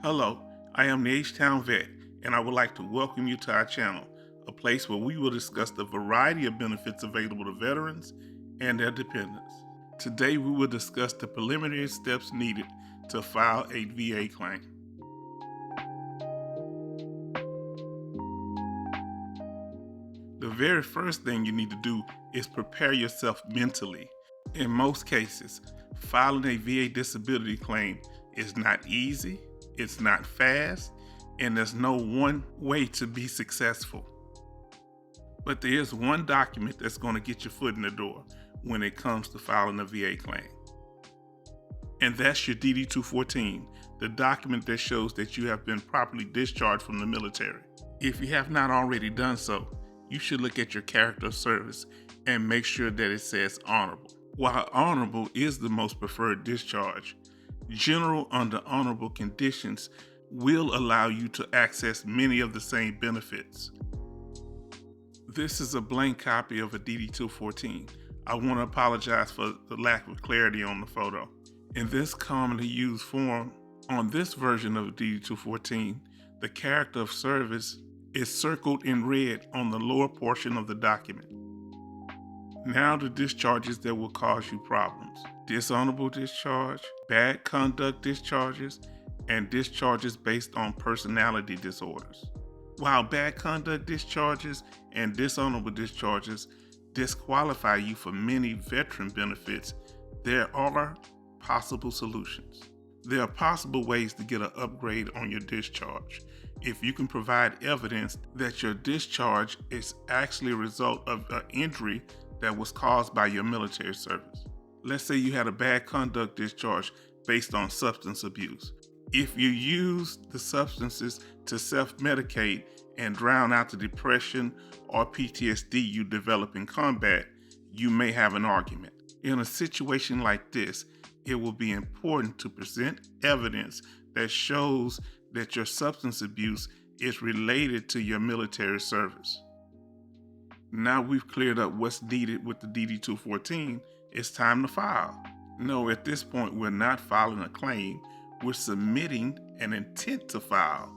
Hello, I am the H-Town Vet, and I would like to welcome you to our channel, a place where we will discuss the variety of benefits available to veterans and their dependents. Today, we will discuss the preliminary steps needed to file a VA claim. The very first thing you need to do is prepare yourself mentally. In most cases, filing a VA disability claim is not easy, it's not fast, and there's no one way to be successful. But there is one document that's going to get your foot in the door when it comes to filing a VA claim. And that's your DD-214, the document that shows that you have been properly discharged from the military. If you have not already done so, you should look at your character of service and make sure that it says honorable. While honorable is the most preferred discharge, general under honorable conditions will allow you to access many of the same benefits. This is a blank copy of a DD-214. I want to apologize for the lack of clarity on the photo. In this commonly used form, on this version of DD-214, the character of service is circled in red on the lower portion of the document. Now the discharges that will cause you problems: dishonorable discharge, bad conduct discharges, and discharges based on personality disorders. While bad conduct discharges and dishonorable discharges disqualify you for many veteran benefits, there are possible solutions. There are possible ways to get an upgrade on your discharge if you can provide evidence that your discharge is actually a result of an injury that was caused by your military service. Let's say you had a bad conduct discharge based on substance abuse. If you use the substances to self-medicate and drown out the depression or PTSD you develop in combat, you may have an argument. In a situation like this, it will be important to present evidence that shows that your substance abuse is related to your military service. Now we've cleared up what's needed with the DD-214, it's time to file. No, at this point, we're not filing a claim, we're submitting an intent to file.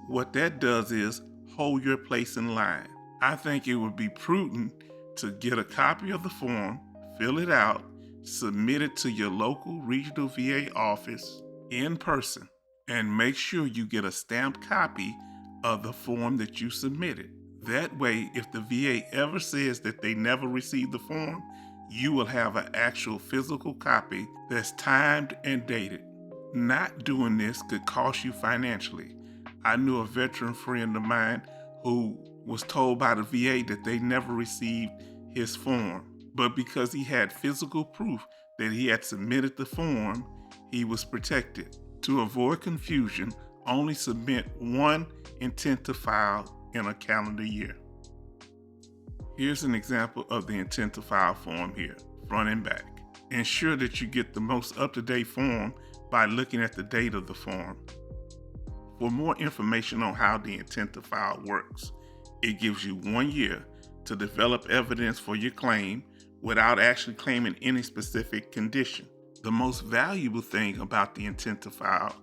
What that does is hold your place in line. I think it would be prudent to get a copy of the form, fill it out, submit it to your local regional VA office in person, and make sure you get a stamped copy of the form that you submitted. That way, if the VA ever says that they never received the form, you will have an actual physical copy that's timed and dated. Not doing this could cost you financially. I knew a veteran friend of mine who was told by the VA that they never received his form, but because he had physical proof that he had submitted the form, he was protected. To avoid confusion, only submit one intent to file in a calendar year. Here's an example of the intent to file form here, front and back. Ensure that you get the most up-to-date form by looking at the date of the form. For more information on how the intent to file works, it gives you 1 year to develop evidence for your claim without actually claiming any specific condition. The most valuable thing about the intent to file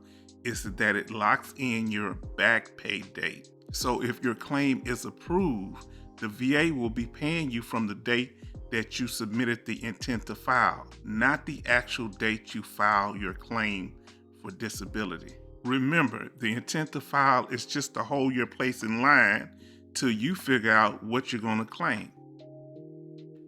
is that it locks in your back pay date. So if your claim is approved, the VA will be paying you from the date that you submitted the intent to file, not the actual date you file your claim for disability. Remember, the intent to file is just to hold your place in line till you figure out what you're going to claim.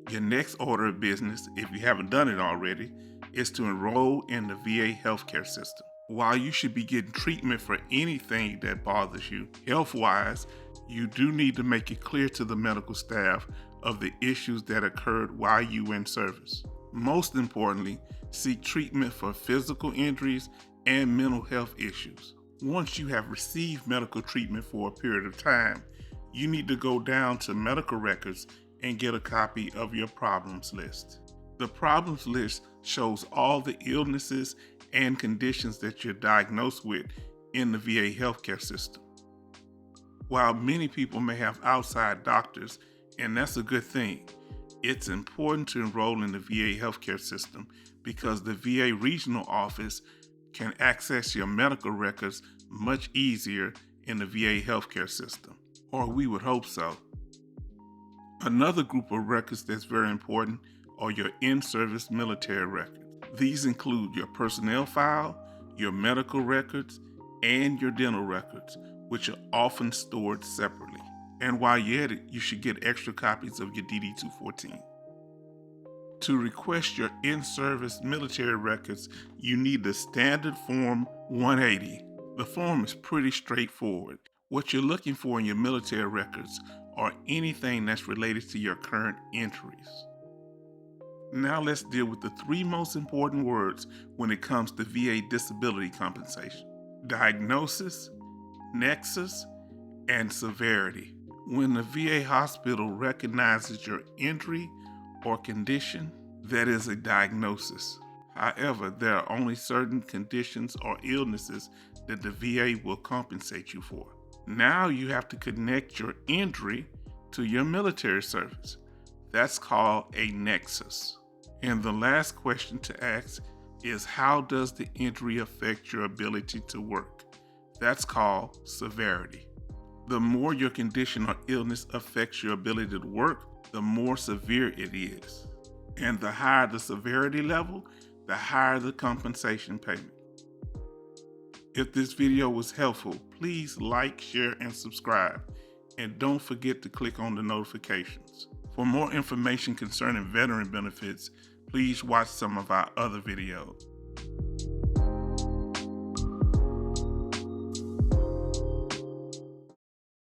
Your next order of business, if you haven't done it already, is to enroll in the VA healthcare system. While you should be getting treatment for anything that bothers you health-wise, you do need to make it clear to the medical staff of the issues that occurred while you were in service. Most importantly, seek treatment for physical injuries and mental health issues. Once you have received medical treatment for a period of time, you need to go down to medical records and get a copy of your problems list. The problems list shows all the illnesses and conditions that you're diagnosed with in the VA healthcare system. While many people may have outside doctors, and that's a good thing, it's important to enroll in the VA healthcare system because the VA regional office can access your medical records much easier in the VA healthcare system, or we would hope so. Another group of records that's very important are your in-service military records. These include your personnel file, your medical records, and your dental records, which are often stored separately. And while you're at it, you should get extra copies of your DD-214. To request your in-service military records, you need the standard Form 180. The form is pretty straightforward. What you're looking for in your military records are anything that's related to your current entries. Now let's deal with the three most important words when it comes to VA disability compensation: diagnosis, nexus, and severity. When the VA hospital recognizes your injury or condition, that is a diagnosis. However, there are only certain conditions or illnesses that the VA will compensate you for. Now you have to connect your injury to your military service. That's called a nexus. And the last question to ask is, how does the injury affect your ability to work? That's called severity. The more your condition or illness affects your ability to work, the more severe it is. And the higher the severity level, the higher the compensation payment. If this video was helpful, please like, share, and subscribe. And don't forget to click on the notifications. For more information concerning veteran benefits, please watch some of our other videos.